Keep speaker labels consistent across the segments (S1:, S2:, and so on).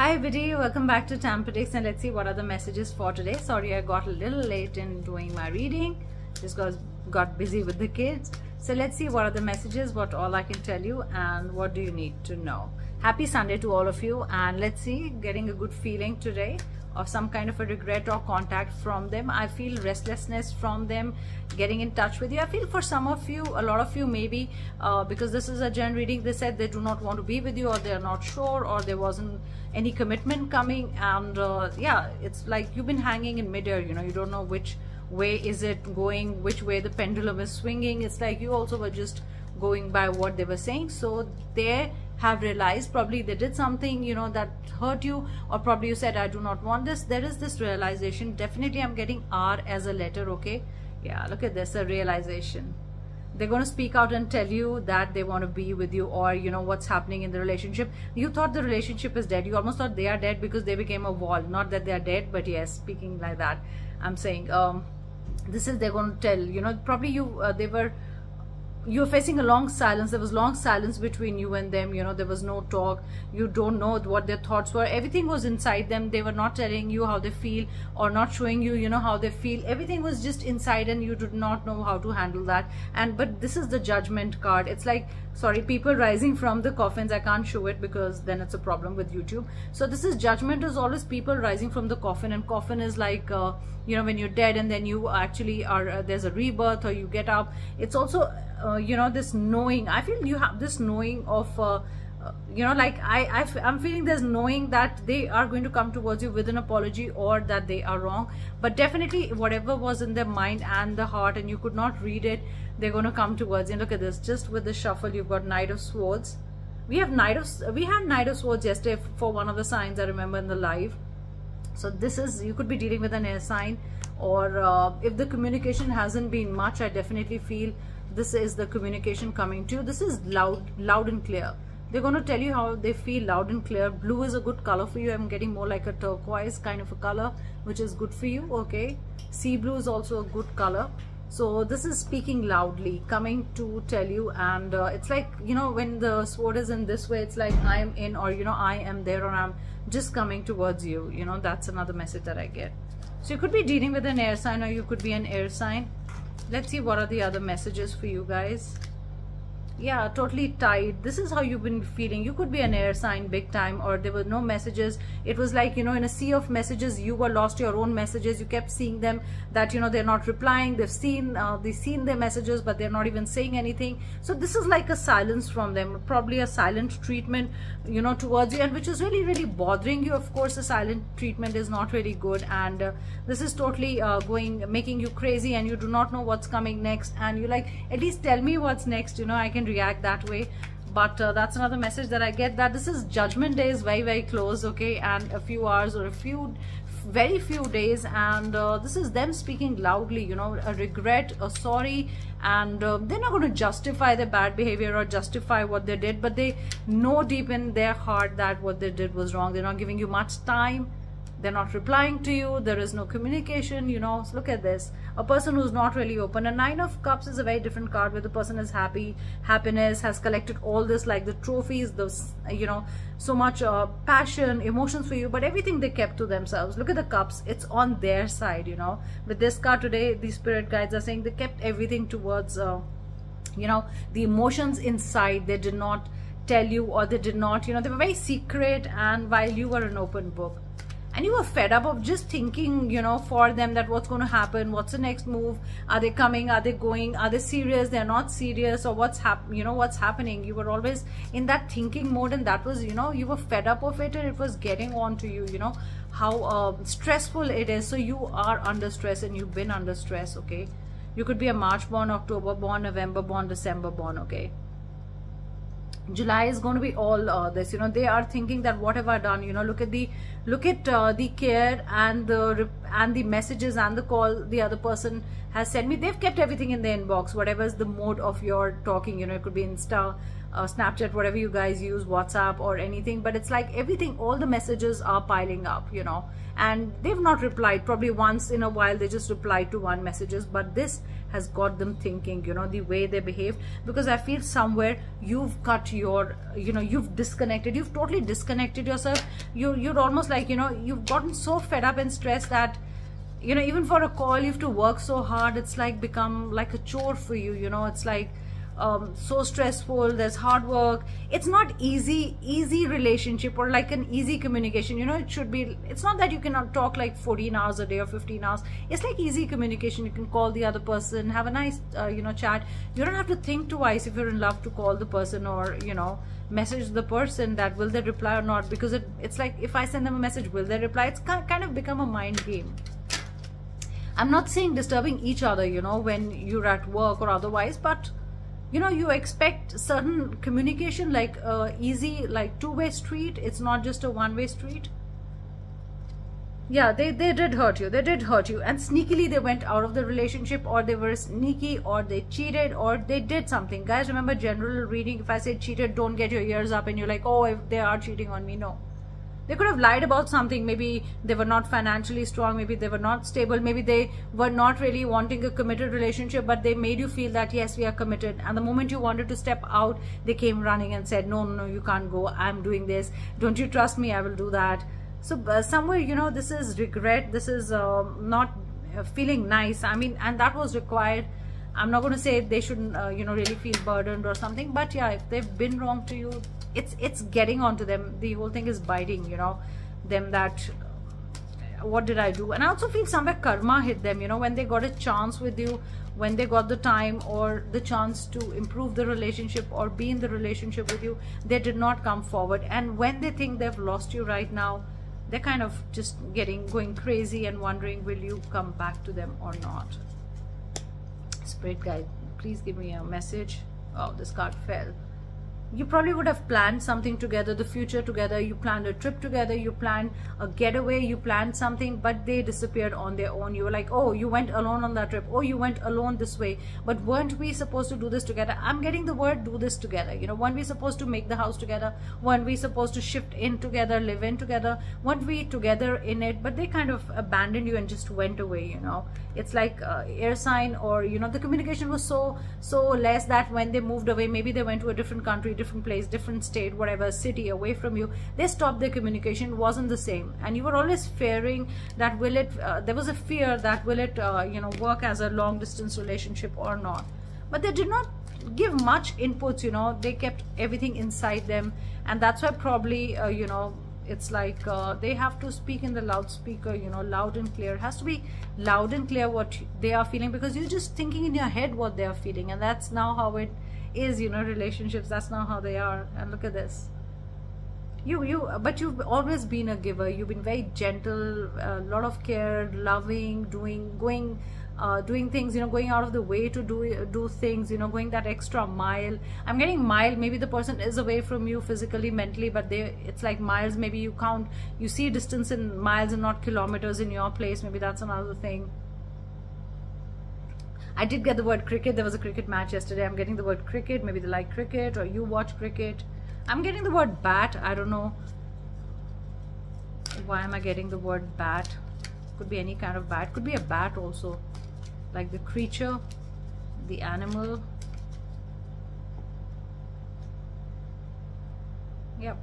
S1: Hi everybody, welcome back to Tam Predicts, and let's see what are the messages for today. Sorry I got a little late in doing my reading, just got busy with the kids. So let's see what are the messages, what all I can tell you, and what do you need to know. Happy Sunday to all of you, and let's see, getting a good feeling today of some kind of a regret or contact from them. I feel restlessness from them getting in touch with you. I feel for some of you, a lot of you maybe, because this is a general reading, they said they do not want to be with you, or they're not sure, or there wasn't any commitment coming, and yeah, it's like you've been hanging in midair, you know, you don't know which way is it going, which way the pendulum is swinging. It's like you also were just going by what they were saying. So they have realized, probably they did something, you know, that hurt you, or probably you said I do not want this. There is this realization. Definitely I'm getting R as a letter. Okay, yeah, look at this, a realization. They're going to speak out and tell you that they want to be with you, or you know what's happening in the relationship. You thought the relationship is dead, you almost thought they are dead because they became a wall. Not that they are dead, but yes, speaking like that, I'm saying this is, they're going to tell, you know, probably you were facing a long silence. There was long silence between you and them, you know, there was no talk. You don't know what their thoughts were. Everything was inside them. They were not telling you how they feel, or not showing you, you know, how they feel. Everything was just inside, and you did not know how to handle that. And but this is the Judgment card. It's like, sorry, people rising from the coffins. I can't show it because then it's a problem with YouTube. So this is Judgment, is always people rising from the coffin, and coffin is like you know, when you're dead and then you actually are there's a rebirth, or you get up. It's also you know, this knowing. I feel you have this knowing of you know, like I'm feeling there's knowing that they are going to come towards you with an apology, or that they are wrong. But definitely whatever was in their mind and the heart, and you could not read it, they're going to come towards you. And look at this, just with the shuffle, you've got Knight of Swords. We had Knight of Swords yesterday for one of the signs, I remember, in the live. So this is, you could be dealing with an air sign, or if the communication hasn't been much, I definitely feel this is the communication coming to you. This is loud and clear. They're going to tell you how they feel, loud and clear. Blue is a good color for you. I'm getting more like a turquoise kind of a color, which is good for you. Okay, sea blue is also a good color. So this is speaking loudly, coming to tell you. And it's like, you know, when the sword is in this way, it's like I am in, or you know, I am there, or I'm just coming towards you. You know, that's another message that I get. So you could be dealing with an air sign, or you could be an air sign. Let's see what are the other messages for you guys. Yeah, totally tied. This is how you've been feeling. You could be an air sign big time, or there were no messages. It was like, you know, in a sea of messages, you were lost your own messages. You kept seeing them that, you know, they're not replying. They've seen their messages, but they're not even saying anything. So this is like a silence from them, probably a silent treatment, you know, towards you, and which is really, really bothering you. Of course, a silent treatment is not really good, and this is totally making you crazy, and you do not know what's coming next, and you're like, at least tell me what's next, you know, I can react that way. But that's another message that I get, that this is Judgment Day is very, very close. Okay, and a few hours, or very few days, and this is them speaking loudly, you know, a regret, a sorry, and they're not going to justify their bad behavior or justify what they did, but they know deep in their heart that what they did was wrong. They're not giving you much time. They're not replying to you. There is no communication, you know. So look at this, a person who's not really open. A Nine of Cups is a very different card, where the person is happy, happiness, has collected all this, like the trophies, those, you know, so much passion, emotions for you, but everything they kept to themselves. Look at the Cups, it's on their side, you know. With this card today, the spirit guides are saying they kept everything towards you know, the emotions inside. They did not tell you, or they did not, you know, they were very secret, and while you were an open book. And you were fed up of just thinking, you know, for them, that what's going to happen, what's the next move, are they coming, are they going, are they serious, they're not serious, or what's happening. You were always in that thinking mode, and that was, you know, you were fed up of it, and it was getting on to you, you know, how stressful it is. So you are under stress, and you've been under stress. Okay, you could be a March born, October born, November born, December born. Okay, July is going to be all this, you know, they are thinking that what have I done, you know. Look at the care and the messages and the call the other person has sent me. They've kept everything in the inbox, whatever is the mode of your talking, you know. It could be Insta, Snapchat, whatever you guys use, WhatsApp or anything, but it's like everything, all the messages are piling up, you know, and they've not replied. Probably once in a while they just replied to one messages, but this has got them thinking, you know, the way they behave, because I feel somewhere you've cut your, you know, you've disconnected, you've totally disconnected yourself. You're almost like, you know, you've gotten so fed up and stressed that, you know, even for a call you have to work so hard. It's like become like a chore for you, you know. It's like so stressful. There's hard work. It's not easy relationship or like an easy communication, you know. It should be, it's not that you cannot talk like 14 hours a day or 15 hours. It's like easy communication. You can call the other person, have a nice you know, chat. You don't have to think twice if you're in love to call the person or, you know, message the person that will they reply or not, because it's like, if I send them a message, will they reply? It's kind of become a mind game. I'm not saying disturbing each other, you know, when you're at work or otherwise, but you know, you expect certain communication, like easy, like two-way street. It's not just a one-way street. Yeah, they did hurt you. They did hurt you, and sneakily they went out of the relationship, or they were sneaky, or they cheated, or they did something. Guys, remember, general reading, if I say cheated, don't get your ears up and you're like, oh, if they are cheating on me. No. They could have lied about something. Maybe they were not financially strong. Maybe they were not stable. Maybe they were not really wanting a committed relationship, but they made you feel that, yes, we are committed. And the moment you wanted to step out, they came running and said, no, no, you can't go. I'm doing this. Don't you trust me? I will do that. So somewhere, you know, this is regret. This is not feeling nice. I mean, and that was required. I'm not going to say they shouldn't, you know, really feel burdened or something. But yeah, if they've been wrong to you, it's getting onto them. The whole thing is biting, you know, them, that what did I do? And I also feel somewhere karma hit them, you know, when they got a chance with you, when they got the time or the chance to improve the relationship or be in the relationship with you, they did not come forward. And when they think they've lost you right now, they're kind of just going crazy and wondering, will you come back to them or not? Spirit guide, please give me a message. Oh, this card fell. You probably would have planned something together, the future together. You planned a trip together, you planned a getaway, you planned something, but they disappeared on their own. You were like, oh, you went alone on that trip. Oh, you went alone this way. But weren't we supposed to do this together? I'm getting the word do this together. You know, weren't we supposed to make the house together? Weren't we supposed to shift in together, live in together? Weren't we together in it? But they kind of abandoned you and just went away, you know. It's like air sign, or, you know, the communication was so less that when they moved away, maybe they went to a different country, different place, different state, whatever, city away from you, they stopped their communication. It wasn't the same, and you were always fearing that will it there was a fear that will it you know, work as a long distance relationship or not. But they did not give much inputs, you know. They kept everything inside them, and that's why probably you know, it's like they have to speak in the loudspeaker, you know, loud and clear. It has to be loud and clear what they are feeling, because you're just thinking in your head what they are feeling, and that's now how it is, you know, relationships. That's not how they are. And look at this. But you've always been a giver. You've been very gentle, a lot of care, loving, doing things, you know, going out of the way to do things, you know, going that extra mile. I'm getting mile. Maybe the person is away from you physically, mentally, but it's like miles. Maybe you see distance in miles and not kilometers in your place. Maybe that's another thing. I did get the word cricket. There was a cricket match yesterday. I'm getting the word cricket. Maybe they like cricket, or you watch cricket. I'm getting the word bat. I don't know. Why am I getting the word bat? Could be any kind of bat. Could be a bat also. Like the creature, the animal. Yep.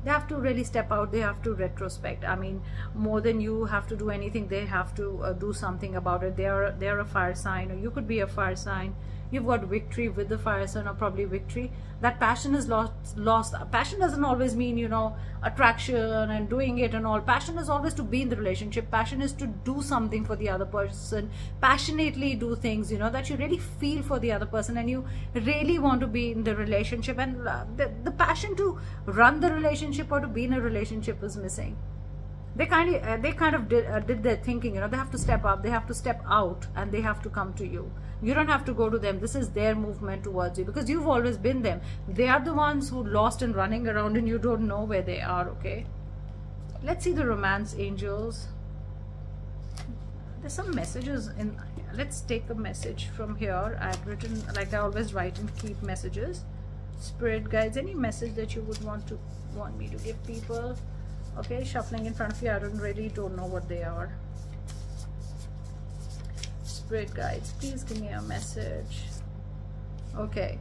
S1: They have to really step out. They have to retrospect. I mean, more than you have to do anything, they have to do something about it. They're a fire sign, or you could be a fire sign. You've got victory with the fire sign, or probably victory. That passion is lost. Passion doesn't always mean, you know, attraction and doing it and all. Passion is always to be in the relationship. Passion is to do something for the other person. Passionately do things, you know, that you really feel for the other person, and you really want to be in the relationship. And the passion to run the relationship or to be in a relationship is missing. They kind of did their thinking, you know. They have to step up, they have to step out, and they have to come to you. You don't have to go to them. This is their movement towards you, because you've always been them. They are the ones who lost and running around, and you don't know where they are. Okay, let's see the romance angels. There's some messages in. Let's take a message from here. I've written, like I always write and keep messages. Spirit guides, any message that you would want me to give people. Okay, shuffling in front of you. I don't know what they are. Spirit guides, please give me a message. Okay,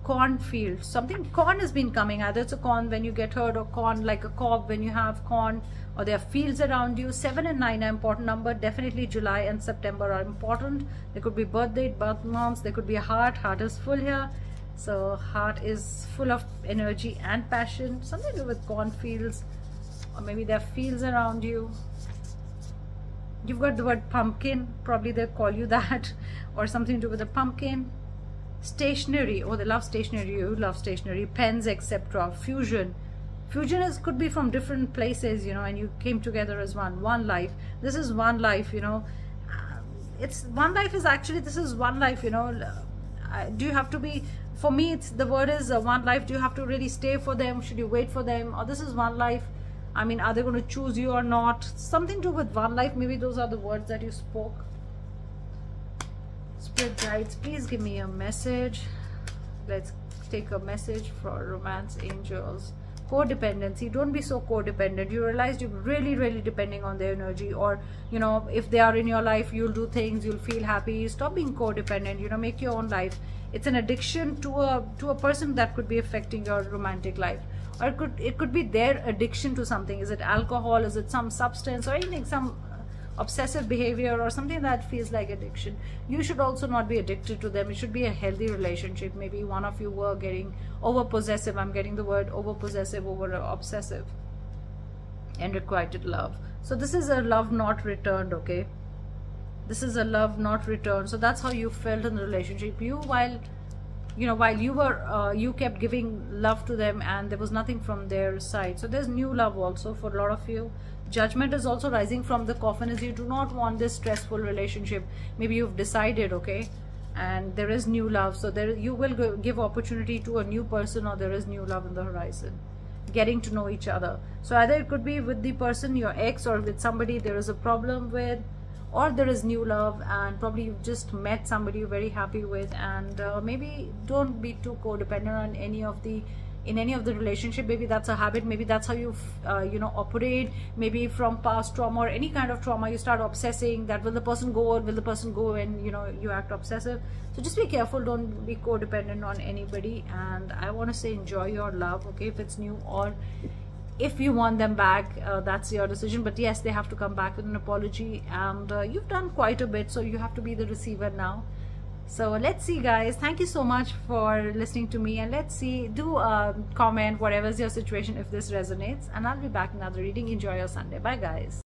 S1: cornfield, something corn has been coming. Either it's a corn when you get hurt, or corn like a cob when you have corn, or there are fields around you. 7 and 9 are important number. Definitely July and September are important. There could be birth date, birth months. There could be a heart is full here. So heart is full of energy and passion. Something to do with cornfields, or maybe there are fields around you. You've got the word pumpkin, probably they call you that, or something to do with a pumpkin. Stationery, oh, they love stationery. You love stationery. Pens, etc. Fusion could be from different places, you know, and you came together as one life. This is one life, you know. It's one life is actually, this is one life, you know. Do you have to be, for me it's, the word is one life. Do you have to really stay for them? Should you wait for them? Or this is one life, I mean, are they going to choose you or not? Something to do with one life. Maybe those are the words that you spoke. Spirit guides, please give me a message. Let's take a message for romance angels. Codependency, don't be so codependent. You realize you're really depending on their energy, or you know, if they are in your life, you'll do things, you'll feel happy. Stop being codependent, you know, make your own life. It's an addiction to a person that could be affecting your romantic life, or it could be their addiction to something. Is it alcohol? Is it some substance or anything, some obsessive behavior or something that feels like addiction? You should also not be addicted to them. It should be a healthy relationship. Maybe one of you were getting over possessive. I'm getting the word over possessive, over obsessive, and requited love. So this is a love not returned. Okay, this is a love not returned. So that's how you felt in the relationship. While you were you kept giving love to them and there was nothing from their side. So there's new love also for a lot of you. Judgment is also rising from the coffin, as you do not want this stressful relationship. Maybe you've decided, okay, and there is new love. So there you will give opportunity to a new person, or there is new love in the horizon. Getting to know each other. So either it could be with the person, your ex, or with somebody there is a problem with, or there is new love, and probably you've just met somebody you're very happy with. And maybe don't be too codependent on any of the relationship. Maybe that's a habit. Maybe that's how you operate. Maybe from past trauma or any kind of trauma, you start obsessing that will the person go, or will the person go, and you act obsessive. So just be careful. Don't be codependent on anybody. And I want to say, enjoy your love. Okay, if it's new, or if you want them back, that's your decision. But yes, they have to come back with an apology, and you've done quite a bit, so you have to be the receiver now. So let's see, guys. Thank you so much for listening to me, and let's see, do comment whatever's your situation if this resonates, and I'll be back in another reading. Enjoy your Sunday. Bye, guys.